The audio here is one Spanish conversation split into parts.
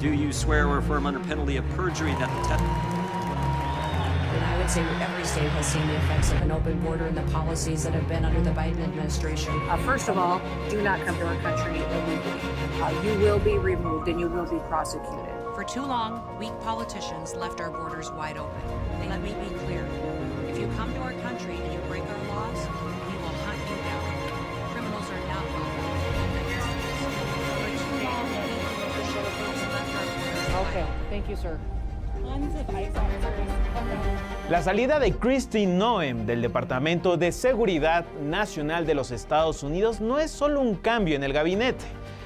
Do you swear or affirm under penalty of perjury that the And I would say every state has seen the effects of an open border and the policies that have been under the Biden administration. First of all, do not come to our country illegally. You will be removed and you will be prosecuted. For too long, weak politicians left our borders wide open. Let me be clear. If you come to our country and you break our laws, we will hunt you down. Criminals are not welcome. For too long, weak politicians left our borders wide Okay, open. thank you, sir. La salida de Kristi Noem del Departamento de Seguridad Nacional de los Estados Unidos no es solo un cambio en el gabinete,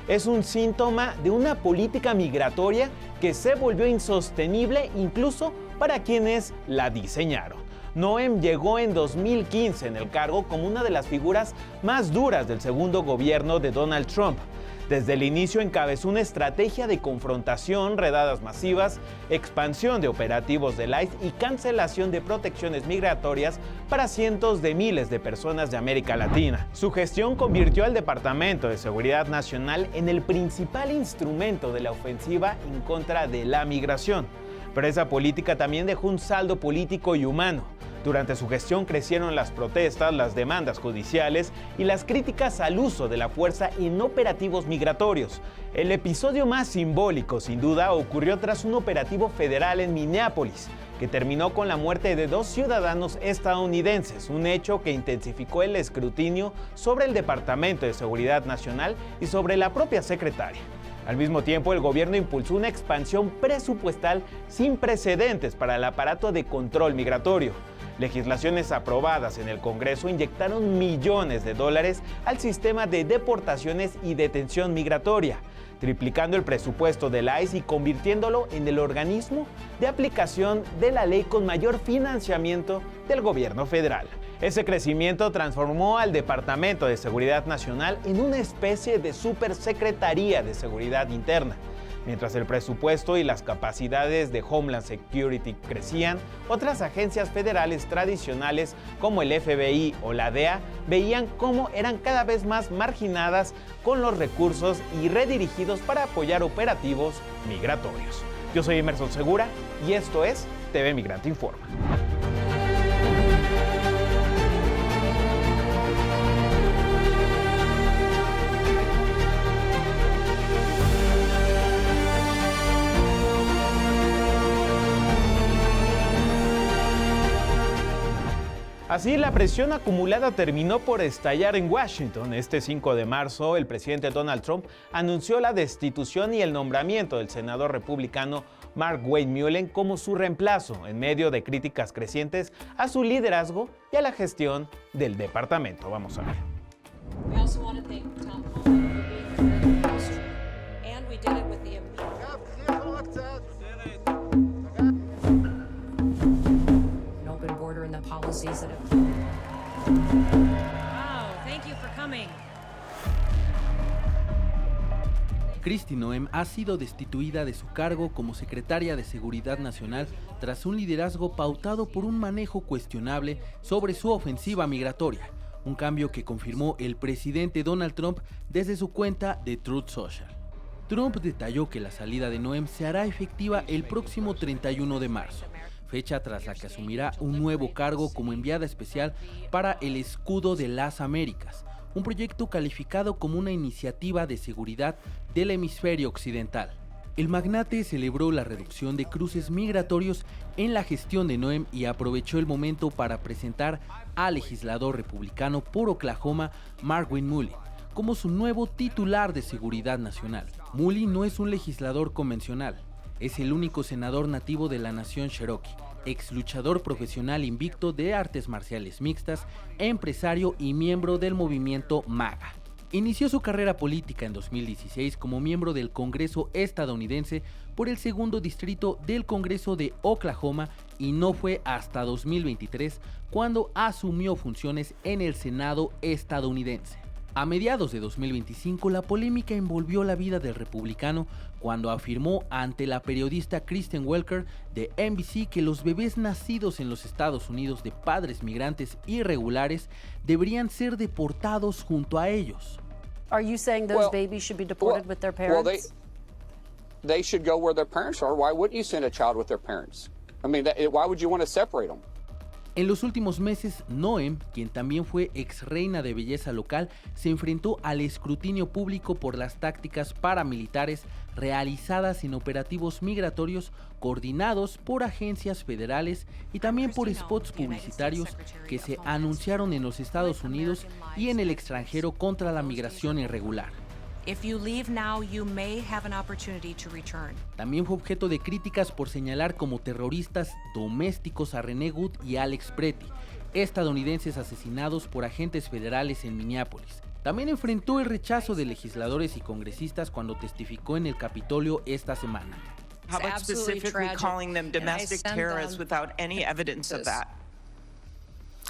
es un síntoma de una política migratoria que se volvió insostenible incluso para quienes la diseñaron. Noem llegó en 2015 en el cargo como una de las figuras más duras del segundo gobierno de Donald Trump. Desde el inicio encabezó una estrategia de confrontación, redadas masivas, expansión de operativos del ICE y cancelación de protecciones migratorias para cientos de miles de personas de América Latina. Su gestión convirtió al Departamento de Seguridad Nacional en el principal instrumento de la ofensiva en contra de la migración. Pero esa política también dejó un saldo político y humano. Durante su gestión crecieron las protestas, las demandas judiciales y las críticas al uso de la fuerza en operativos migratorios. El episodio más simbólico, sin duda, ocurrió tras un operativo federal en Minneapolis, que terminó con la muerte de 2 ciudadanos estadounidenses, un hecho que intensificó el escrutinio sobre el Departamento de Seguridad Nacional y sobre la propia secretaria. Al mismo tiempo, el gobierno impulsó una expansión presupuestal sin precedentes para el aparato de control migratorio. Legislaciones aprobadas en el Congreso inyectaron millones de dólares al sistema de deportaciones y detención migratoria, triplicando el presupuesto del ICE y convirtiéndolo en el organismo de aplicación de la ley con mayor financiamiento del gobierno federal. Ese crecimiento transformó al Departamento de Seguridad Nacional en una especie de supersecretaría de seguridad interna. Mientras el presupuesto y las capacidades de Homeland Security crecían, otras agencias federales tradicionales como el FBI o la DEA veían cómo eran cada vez más marginadas con los recursos y redirigidos para apoyar operativos migratorios. Yo soy Emerson Segura y esto es TV Migrante Informa. Así, la presión acumulada terminó por estallar en Washington. Este 5 de marzo, el presidente Donald Trump anunció la destitución y el nombramiento del senador republicano Mark Wade Mullen como su reemplazo, en medio de críticas crecientes a su liderazgo y a la gestión del departamento. Vamos a ver. We also want to thank Tom Homan for being here in the House, and we did it with the An open border and the policies that have... Wow, thank you for coming. Kristi Noem ha sido destituida de su cargo como secretaria de Seguridad Nacional tras un liderazgo pautado por un manejo cuestionable sobre su ofensiva migratoria, un cambio que confirmó el presidente Donald Trump desde su cuenta de Truth Social. Trump detalló que la salida de Noem se hará efectiva el próximo 31 de marzo, fecha tras la que asumirá un nuevo cargo como enviada especial para el Escudo de las Américas, un proyecto calificado como una iniciativa de seguridad del hemisferio occidental. El magnate celebró la reducción de cruces migratorios en la gestión de Noem y aprovechó el momento para presentar al legislador republicano por Oklahoma, Mark Wade Mullen, como su nuevo titular de Seguridad Nacional. Mullen no es un legislador convencional, es el único senador nativo de la nación Cherokee, ex luchador profesional invicto de artes marciales mixtas, empresario y miembro del movimiento MAGA. Inició su carrera política en 2016 como miembro del Congreso estadounidense por el segundo distrito del Congreso de Oklahoma y no fue hasta 2023 cuando asumió funciones en el Senado estadounidense. A mediados de 2025, la polémica envolvió la vida del republicano cuando afirmó ante la periodista Kristen Welker de NBC que los bebés nacidos en los Estados Unidos de padres migrantes irregulares deberían ser deportados junto a ellos. Are you saying those babies should be deported with their parents? they should go where their parents are. Why wouldn't you send a child with their parents? I mean, why would you want to separate them? En los últimos meses, Noem, quien también fue ex reina de belleza local, se enfrentó al escrutinio público por las tácticas paramilitares realizadas en operativos migratorios coordinados por agencias federales y también por spots publicitarios que se anunciaron en los Estados Unidos y en el extranjero contra la migración irregular. If you leave now, you may have an opportunity to return. También fue objeto de críticas por señalar como terroristas domésticos a René Good y Alex Preti, estadounidenses asesinados por agentes federales en Minneapolis. También enfrentó el rechazo de legisladores y congresistas cuando testificó en el Capitolio esta semana. How about absolutely specifically tragic. calling them And I domestic sent terrorists them without any evidence of that?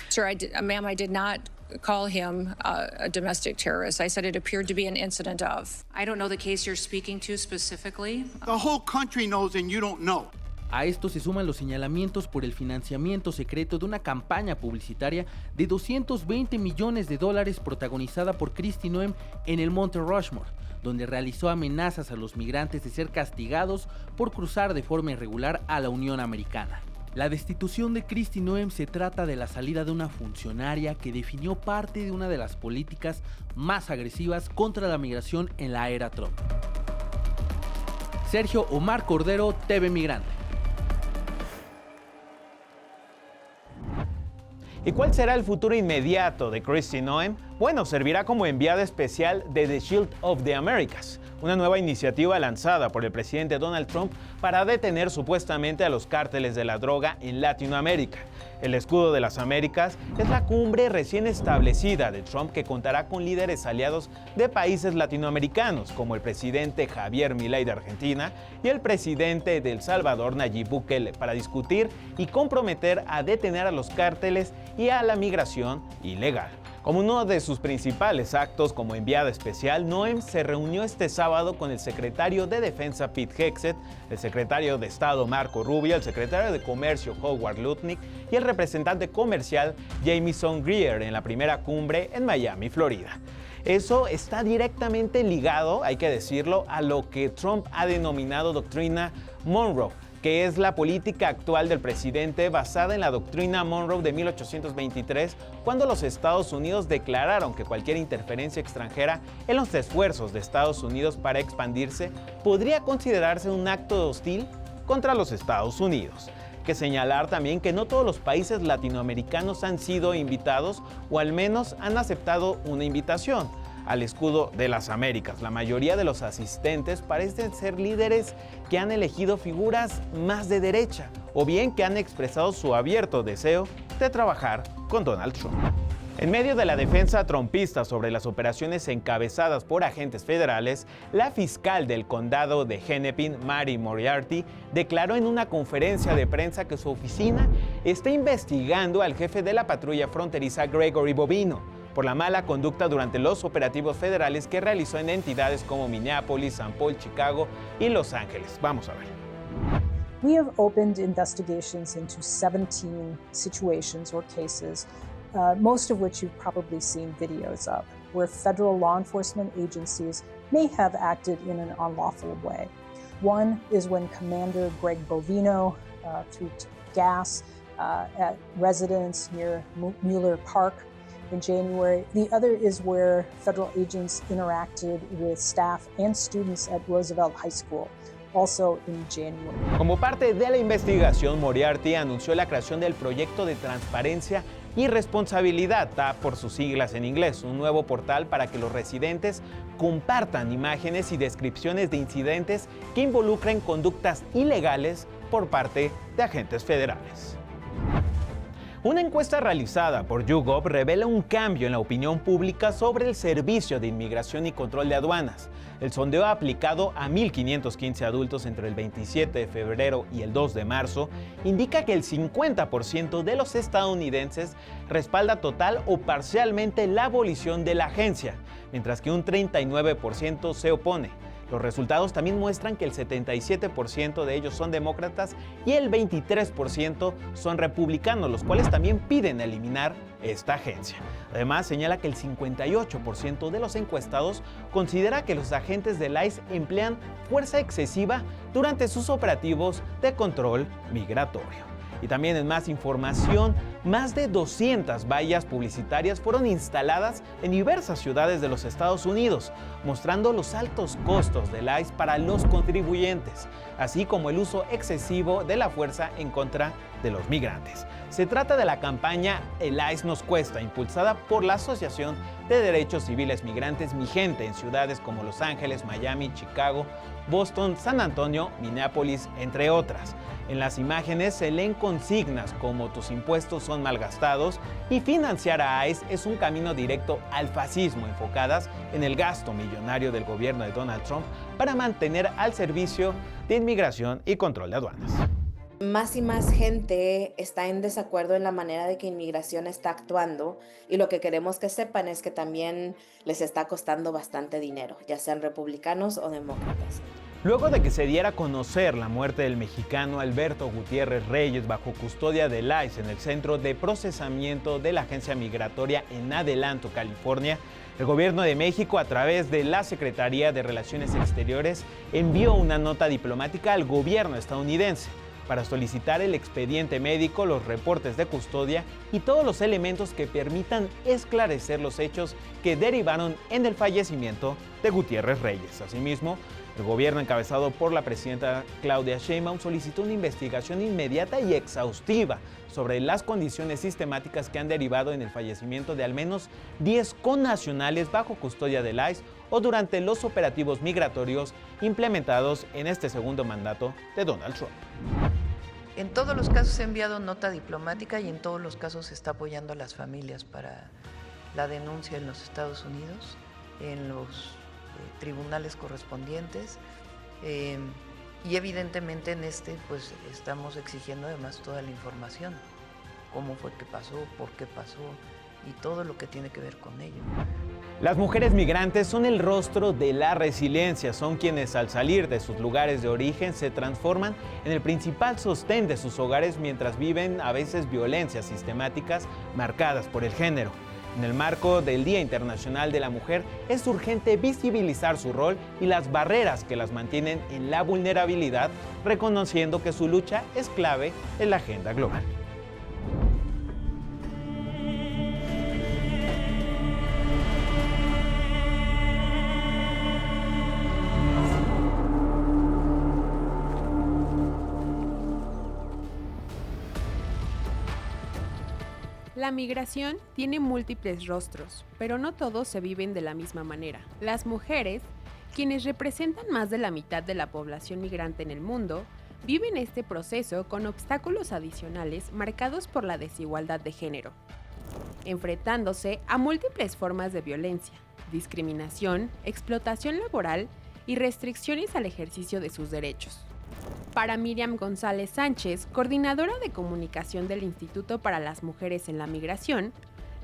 Sir, ma'am, I did not call him a domestic terrorist. I said it appeared to be an incident of. I don't know the case you're speaking to specifically. The whole country knows and you don't know. A esto se suman los señalamientos por el financiamiento secreto de una campaña publicitaria de $220 millones protagonizada por Kristi Noem en el Monte Rushmore, donde realizó amenazas a los migrantes de ser castigados por cruzar de forma irregular a la Unión Americana. La destitución de Kristi Noem se trata de la salida de una funcionaria que definió parte de una de las políticas más agresivas contra la migración en la era Trump. Sergio Omar Cordero, TV Migrante. ¿Y cuál será el futuro inmediato de Kristi Noem? Bueno, servirá como enviada especial de The Shield of the Americas, una nueva iniciativa lanzada por el presidente Donald Trump para detener supuestamente a los cárteles de la droga en Latinoamérica. El escudo de las Américas es la cumbre recién establecida de Trump que contará con líderes aliados de países latinoamericanos como el presidente Javier Milei de Argentina y el presidente de El Salvador Nayib Bukele para discutir y comprometer a detener a los cárteles y a la migración ilegal. Como uno de sus principales actos como enviada especial, Noem se reunió este sábado con el secretario de Defensa Pete Hegseth, el secretario de Estado Marco Rubio, el secretario de Comercio Howard Lutnick y el representante comercial Jamieson Greer en la primera cumbre en Miami, Florida. Eso está directamente ligado, hay que decirlo, a lo que Trump ha denominado doctrina Monroe, que es la política actual del presidente basada en la doctrina Monroe de 1823, cuando los Estados Unidos declararon que cualquier interferencia extranjera en los esfuerzos de Estados Unidos para expandirse podría considerarse un acto hostil contra los Estados Unidos. Hay que señalar también que no todos los países latinoamericanos han sido invitados o al menos han aceptado una invitación al escudo de las Américas. La mayoría de los asistentes parecen ser líderes que han elegido figuras más de derecha o bien que han expresado su abierto deseo de trabajar con Donald Trump. En medio de la defensa trumpista sobre las operaciones encabezadas por agentes federales, la fiscal del condado de Hennepin, Mary Moriarty, declaró en una conferencia de prensa que su oficina está investigando al jefe de la patrulla fronteriza Gregory Bovino por la mala conducta durante los operativos federales que realizó en entidades como Minneapolis, St. Paul, Chicago y Los Ángeles. Vamos a ver. We have opened investigations into 17 situations or cases, most of which you've probably seen videos of, where federal law enforcement agencies may have acted in an unlawful way. One is when Commander Greg Bovino threw gas at residents near Mueller Park in January. The other is where federal agents interacted with staff and students at Roosevelt High School, also in January. Como parte de la investigación, Moriarty anunció la creación del Proyecto de Transparencia y Responsabilidad, TAP por sus siglas en inglés, un nuevo portal para que los residentes compartan imágenes y descripciones de incidentes que involucren conductas ilegales por parte de agentes federales. Una encuesta realizada por YouGov revela un cambio en la opinión pública sobre el Servicio de Inmigración y Control de Aduanas. El sondeo aplicado a 1.515 adultos entre el 27 de febrero y el 2 de marzo indica que el 50% de los estadounidenses respalda total o parcialmente la abolición de la agencia, mientras que un 39% se opone. Los resultados también muestran que el 77% de ellos son demócratas y el 23% son republicanos, los cuales también piden eliminar esta agencia. Además, señala que el 58% de los encuestados considera que los agentes del ICE emplean fuerza excesiva durante sus operativos de control migratorio. Y también en más información, más de 200 vallas publicitarias fueron instaladas en diversas ciudades de los Estados Unidos, mostrando los altos costos del ICE para los contribuyentes, así como el uso excesivo de la fuerza en contra de los migrantes. Se trata de la campaña El ICE nos cuesta, impulsada por la Asociación de Derechos Civiles Migrantes Mi Gente en ciudades como Los Ángeles, Miami, Chicago, Boston, San Antonio, Minneapolis, entre otras. En las imágenes se leen consignas como tus impuestos son malgastados y financiar a ICE es un camino directo al fascismo, enfocadas en el gasto millonario del gobierno de Donald Trump para mantener al servicio de inmigración y control de aduanas. Más y más gente está en desacuerdo en la manera de que inmigración está actuando, y lo que queremos que sepan es que también les está costando bastante dinero, ya sean republicanos o demócratas. Luego de que se diera a conocer la muerte del mexicano Alberto Gutiérrez Reyes bajo custodia del ICE en el Centro de Procesamiento de la Agencia Migratoria en Adelanto, California, el gobierno de México, a través de la Secretaría de Relaciones Exteriores, envió una nota diplomática al gobierno estadounidense para solicitar el expediente médico, los reportes de custodia y todos los elementos que permitan esclarecer los hechos que derivaron en el fallecimiento de Gutiérrez Reyes. Asimismo, el gobierno encabezado por la presidenta Claudia Sheinbaum solicitó una investigación inmediata y exhaustiva sobre las condiciones sistemáticas que han derivado en el fallecimiento de al menos 10 connacionales bajo custodia del ICE o durante los operativos migratorios implementados en este segundo mandato de Donald Trump. En todos los casos se ha enviado nota diplomática y en todos los casos se está apoyando a las familias para la denuncia en los Estados Unidos, en los tribunales correspondientes, y evidentemente en pues estamos exigiendo además toda la información, cómo fue que pasó, por qué pasó y todo lo que tiene que ver con ello. Las mujeres migrantes son el rostro de la resiliencia, son quienes al salir de sus lugares de origen se transforman en el principal sostén de sus hogares mientras viven a veces violencias sistemáticas marcadas por el género. En el marco del Día Internacional de la Mujer, es urgente visibilizar su rol y las barreras que las mantienen en la vulnerabilidad, reconociendo que su lucha es clave en la agenda global. La migración tiene múltiples rostros, pero no todos se viven de la misma manera. Las mujeres, quienes representan más de la mitad de la población migrante en el mundo, viven este proceso con obstáculos adicionales marcados por la desigualdad de género, enfrentándose a múltiples formas de violencia, discriminación, explotación laboral y restricciones al ejercicio de sus derechos. Para Miriam González Sánchez, coordinadora de comunicación del Instituto para las Mujeres en la Migración,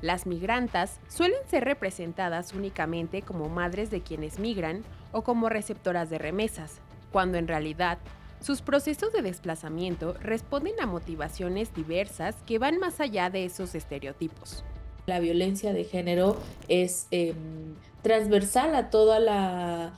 las migrantas suelen ser representadas únicamente como madres de quienes migran o como receptoras de remesas, cuando en realidad sus procesos de desplazamiento responden a motivaciones diversas que van más allá de esos estereotipos. La violencia de género es transversal a toda la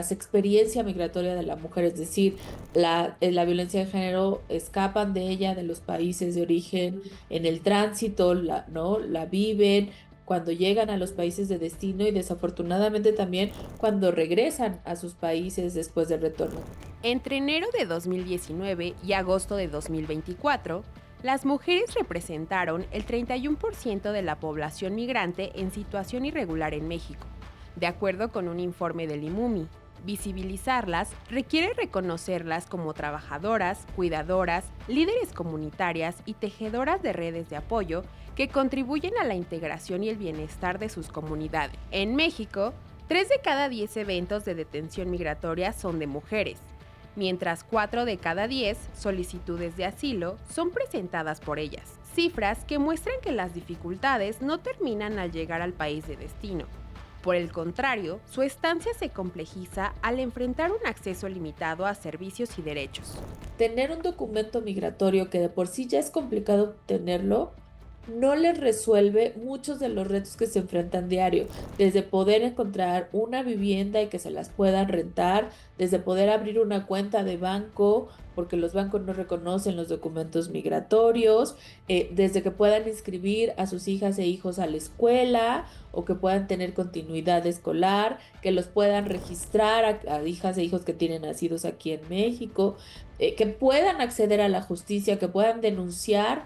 experiencia migratoria de la mujer, es decir, la violencia de género escapan de ella, de los países de origen, en el tránsito, la viven cuando llegan a los países de destino y desafortunadamente también cuando regresan a sus países después del retorno. Entre enero de 2019 y agosto de 2024, las mujeres representaron el 31% de la población migrante en situación irregular en México. De acuerdo con un informe del IMUMI, visibilizarlas requiere reconocerlas como trabajadoras, cuidadoras, líderes comunitarias y tejedoras de redes de apoyo que contribuyen a la integración y el bienestar de sus comunidades. En México, 3 de cada 10 eventos de detención migratoria son de mujeres, mientras 4 de cada 10 solicitudes de asilo son presentadas por ellas. Cifras que muestran que las dificultades no terminan al llegar al país de destino. Por el contrario, su estancia se complejiza al enfrentar un acceso limitado a servicios y derechos. Tener un documento migratorio que de por sí ya es complicado obtenerlo, no les resuelve muchos de los retos que se enfrentan diario, desde poder encontrar una vivienda y que se las puedan rentar, desde poder abrir una cuenta de banco, porque los bancos no reconocen los documentos migratorios, desde que puedan inscribir a sus hijas e hijos a la escuela o que puedan tener continuidad escolar, que los puedan registrar a hijas e hijos que tienen nacidos aquí en México, que puedan acceder a la justicia, que puedan denunciar.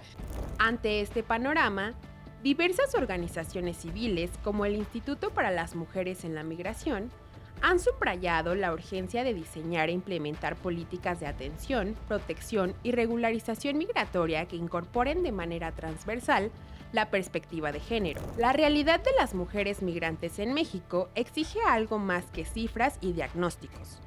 Ante este panorama, diversas organizaciones civiles, como el Instituto para las Mujeres en la Migración, han subrayado la urgencia de diseñar e implementar políticas de atención, protección y regularización migratoria que incorporen de manera transversal la perspectiva de género. La realidad de las mujeres migrantes en México exige algo más que cifras y diagnósticos.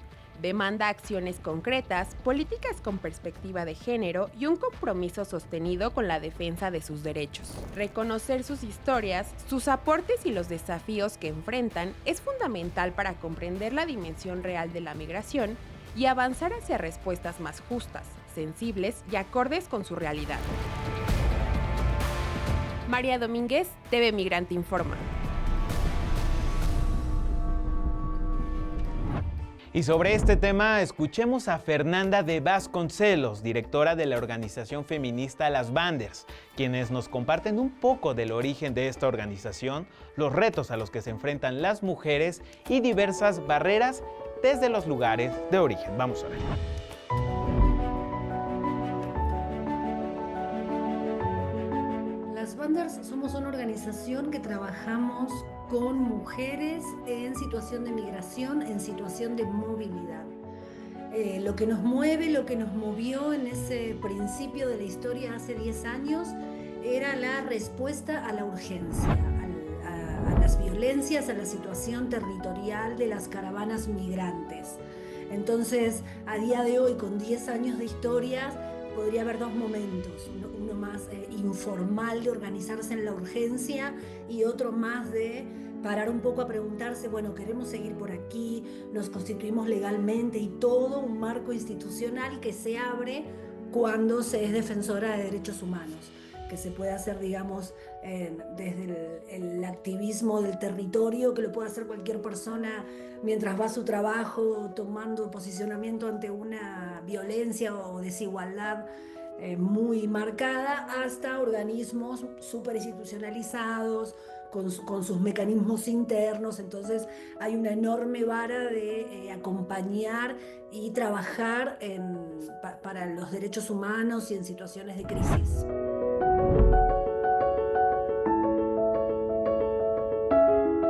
Demanda acciones concretas, políticas con perspectiva de género y un compromiso sostenido con la defensa de sus derechos. Reconocer sus historias, sus aportes y los desafíos que enfrentan es fundamental para comprender la dimensión real de la migración y avanzar hacia respuestas más justas, sensibles y acordes con su realidad. María Domínguez, TV Migrante Informa. Y sobre este tema, escuchemos a Fernanda de Vasconcelos, directora de la organización feminista Las Banders, quienes nos comparten un poco del origen de esta organización, los retos a los que se enfrentan las mujeres y diversas barreras desde los lugares de origen. Vamos a ver. Las Banders somos una organización que trabajamos con mujeres en situación de migración, en situación de movilidad. Lo que nos mueve, lo que nos movió en ese principio de la historia hace 10 años era la respuesta a la urgencia, a las violencias, a la situación territorial de las caravanas migrantes. Entonces, a día de hoy, con 10 años de historia, podría haber dos momentos, uno más informal de organizarse en la urgencia y otro más de parar un poco a preguntarse, bueno, queremos seguir por aquí, nos constituimos legalmente y todo un marco institucional que se abre cuando se es defensora de derechos humanos, que se puede hacer, digamos, desde el activismo del territorio, que lo puede hacer cualquier persona mientras va a su trabajo tomando posicionamiento ante una violencia o desigualdad muy marcada, hasta organismos súper institucionalizados, con sus mecanismos internos. Entonces hay una enorme vara de acompañar y trabajar para los derechos humanos y en situaciones de crisis.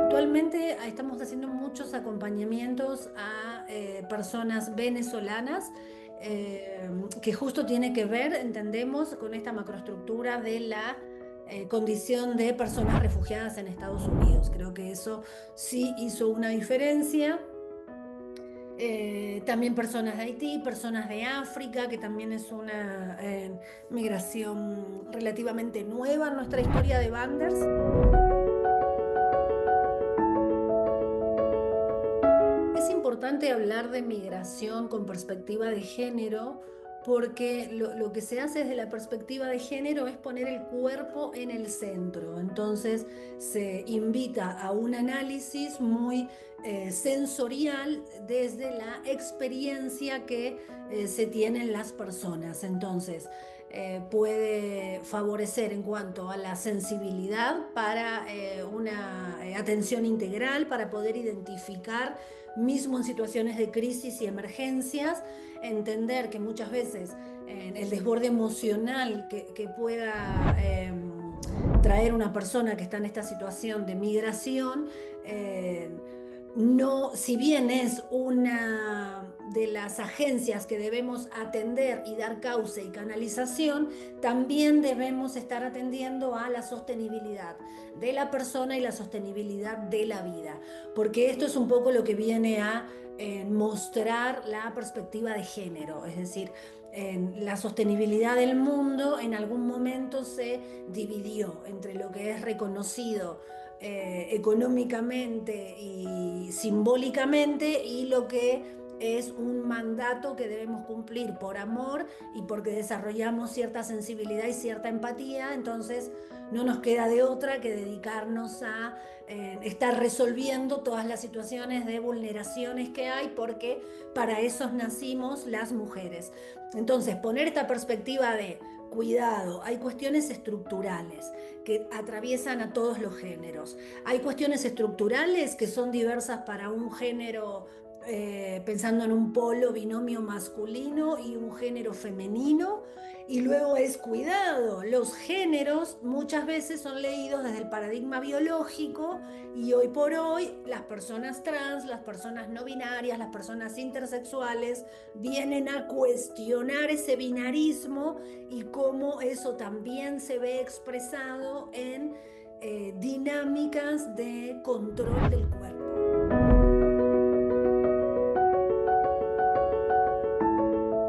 Actualmente estamos haciendo muchos acompañamientos a personas venezolanas que justo tiene que ver, entendemos, con esta macroestructura de la condición de personas refugiadas en Estados Unidos. Creo que eso sí hizo una diferencia. También personas de Haití, personas de África, que también es una migración relativamente nueva en nuestra historia de Banders. Es importante hablar de migración con perspectiva de género, porque lo que se hace desde la perspectiva de género es poner el cuerpo en el centro. Entonces se invita a un análisis muy sensorial desde la experiencia que se tienen las personas. Entonces puede favorecer en cuanto a la sensibilidad para una atención integral, para poder identificar mismo en situaciones de crisis y emergencias, entender que muchas veces el desborde emocional que pueda traer una persona que está en esta situación de migración, no, si bien es una de las agencias que debemos atender y dar cauce y canalización, también debemos estar atendiendo a la sostenibilidad de la persona y la sostenibilidad de la vida, porque esto es un poco lo que viene a mostrar la perspectiva de género, es decir, la sostenibilidad del mundo en algún momento se dividió entre lo que es reconocido económicamente y simbólicamente, y lo que es un mandato que debemos cumplir por amor y porque desarrollamos cierta sensibilidad y cierta empatía. Entonces no nos queda de otra que dedicarnos a estar resolviendo todas las situaciones de vulneraciones que hay, porque para eso nacimos las mujeres. Entonces, poner esta perspectiva de cuidado, hay cuestiones estructurales que atraviesan a todos los géneros. Hay cuestiones estructurales que son diversas para un género, pensando en un polo binomio masculino y un género femenino, y luego es cuidado. Los géneros muchas veces son leídos desde el paradigma biológico, y hoy por hoy las personas trans, las personas no binarias, las personas intersexuales vienen a cuestionar ese binarismo y cómo eso también se ve expresado en dinámicas de control del cuerpo.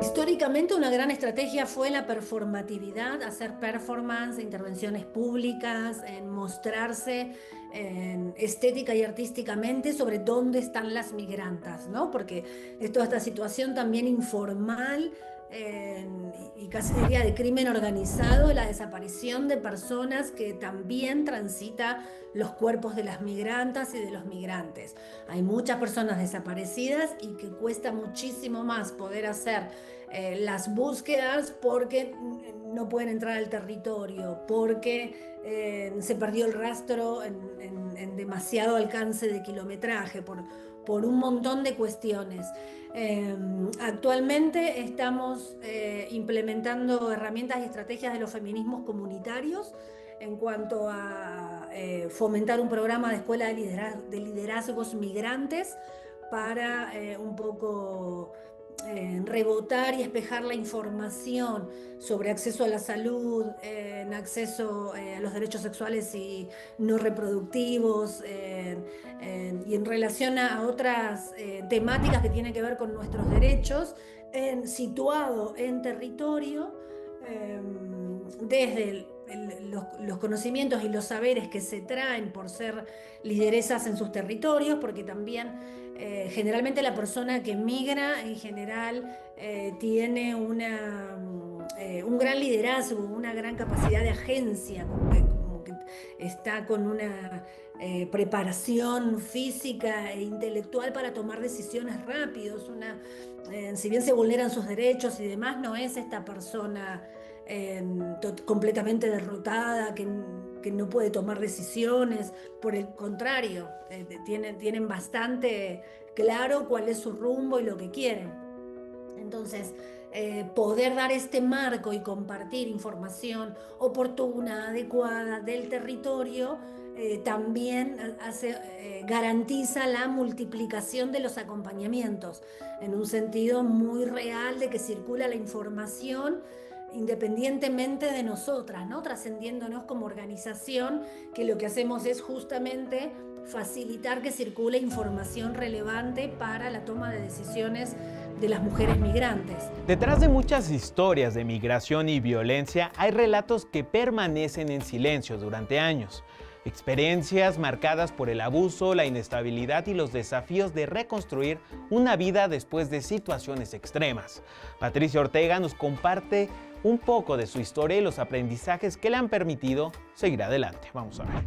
Históricamente una gran estrategia fue la performatividad, hacer performance, intervenciones públicas, en mostrarse estética y artísticamente sobre dónde están las migrantas, ¿no? Porque es toda esta situación también informal y casi diría de crimen organizado, la desaparición de personas que también transita los cuerpos de las migrantas y de los migrantes. Hay muchas personas desaparecidas y que cuesta muchísimo más poder hacer las búsquedas porque no pueden entrar al territorio, porque se perdió el rastro en demasiado alcance de kilometraje, por un montón de cuestiones. Actualmente estamos implementando herramientas y estrategias de los feminismos comunitarios en cuanto a fomentar un programa de escuela de liderazgos migrantes para un poco rebotar y espejar la información sobre acceso a la salud, acceso a los derechos sexuales y no reproductivos, y en relación a otras temáticas que tienen que ver con nuestros derechos, situado en territorio, desde los conocimientos y los saberes que se traen por ser lideresas en sus territorios, porque también generalmente la persona que migra en general tiene un gran liderazgo, una gran capacidad de agencia, como que está con una preparación física e intelectual para tomar decisiones rápidos. Si bien se vulneran sus derechos y demás, no es esta persona completamente derrotada, que no puede tomar decisiones. Por el contrario, tienen bastante claro cuál es su rumbo y lo que quieren. Entonces, poder dar este marco y compartir información oportuna, adecuada del territorio, también garantiza la multiplicación de los acompañamientos, en un sentido muy real de que circula la información independientemente de nosotras, ¿no? Trascendiéndonos como organización, que lo que hacemos es justamente facilitar que circule información relevante para la toma de decisiones de las mujeres migrantes. Detrás de muchas historias de migración y violencia hay relatos que permanecen en silencio durante años. Experiencias marcadas por el abuso, la inestabilidad y los desafíos de reconstruir una vida después de situaciones extremas. Patricia Ortega nos comparte un poco de su historia y los aprendizajes que le han permitido seguir adelante. Vamos a ver.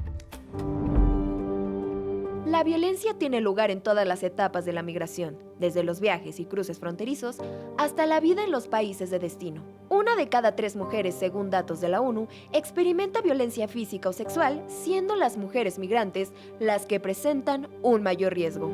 La violencia tiene lugar en todas las etapas de la migración, desde los viajes y cruces fronterizos hasta la vida en los países de destino. 1 de cada 3 mujeres, según datos de la ONU, experimenta violencia física o sexual, siendo las mujeres migrantes las que presentan un mayor riesgo.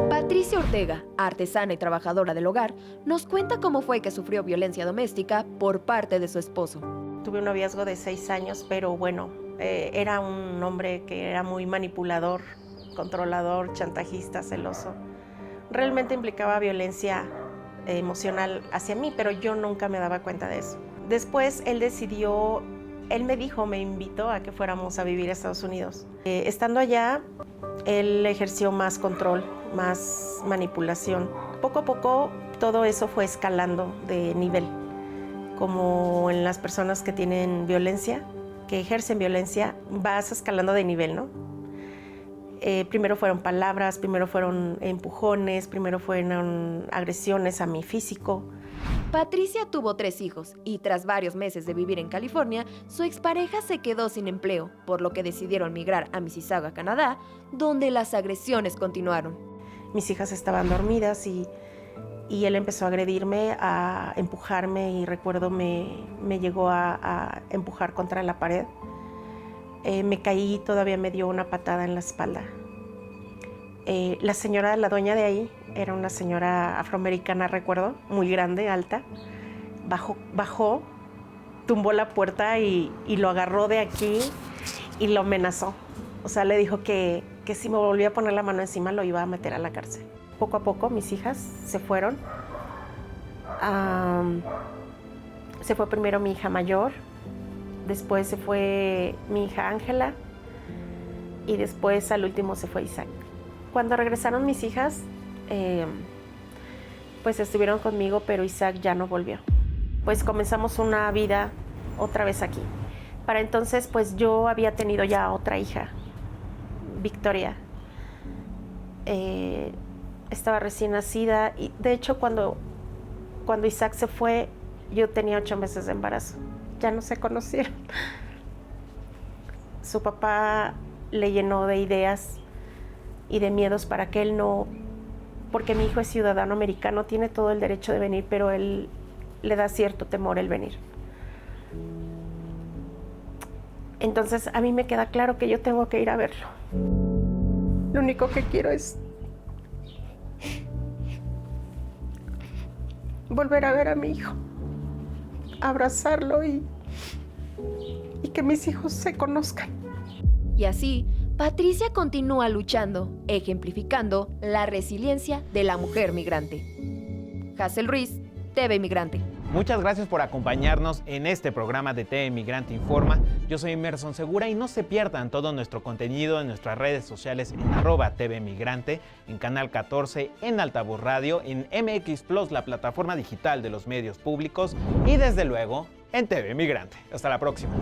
Patricia Ortega, artesana y trabajadora del hogar, nos cuenta cómo fue que sufrió violencia doméstica por parte de su esposo. Tuve un noviazgo de 6 años, pero bueno, era un hombre que era muy manipulador, controlador, chantajista, celoso. Realmente implicaba violencia emocional hacia mí, pero yo nunca me daba cuenta de eso. Después él me invitó a que fuéramos a vivir a Estados Unidos. Estando allá, él ejerció más control, más manipulación. Poco a poco todo eso fue escalando de nivel, como en las personas que tienen violencia. que ejercen violencia, vas escalando de nivel, ¿no? Primero fueron palabras, primero fueron empujones, primero fueron agresiones a mi físico. Patricia tuvo 3 hijos y tras varios meses de vivir en California, su expareja se quedó sin empleo, por lo que decidieron migrar a Mississauga, Canadá, donde las agresiones continuaron. Mis hijas estaban dormidas y él empezó a agredirme, a empujarme y recuerdo me llegó a empujar contra la pared. Me caí y todavía me dio una patada en la espalda. La señora, la dueña de ahí, era una señora afroamericana, recuerdo, muy grande, alta. Bajó, tumbó la puerta y lo agarró de aquí y lo amenazó. O sea, le dijo que si me volvía a poner la mano encima lo iba a meter a la cárcel. Poco a poco mis hijas se fueron. Se fue primero mi hija mayor, después se fue mi hija Ángela y después al último se fue Isaac. Cuando regresaron mis hijas, pues estuvieron conmigo, pero Isaac ya no volvió. Pues comenzamos una vida otra vez aquí. Para entonces, pues yo había tenido ya otra hija, Victoria. Estaba recién nacida y de hecho cuando Isaac se fue, yo tenía 8 meses de embarazo. Ya no se conocieron. Su papá le llenó de ideas y de miedos para que él no, porque mi hijo es ciudadano americano, tiene todo el derecho de venir, pero él le da cierto temor el venir. Entonces a mí me queda claro que yo tengo que ir a verlo. Lo único que quiero es volver a ver a mi hijo, abrazarlo y que mis hijos se conozcan. Y así, Patricia continúa luchando, ejemplificando la resiliencia de la mujer migrante. Hazel Ruiz, TV Migrante. Muchas gracias por acompañarnos en este programa de TV Migrante Informa. Yo soy Emerson Segura y no se pierdan todo nuestro contenido en nuestras redes sociales en @TV Migrante, en Canal 14, en Altavoz Radio, en MX Plus, la plataforma digital de los medios públicos y desde luego en TV Migrante. Hasta la próxima.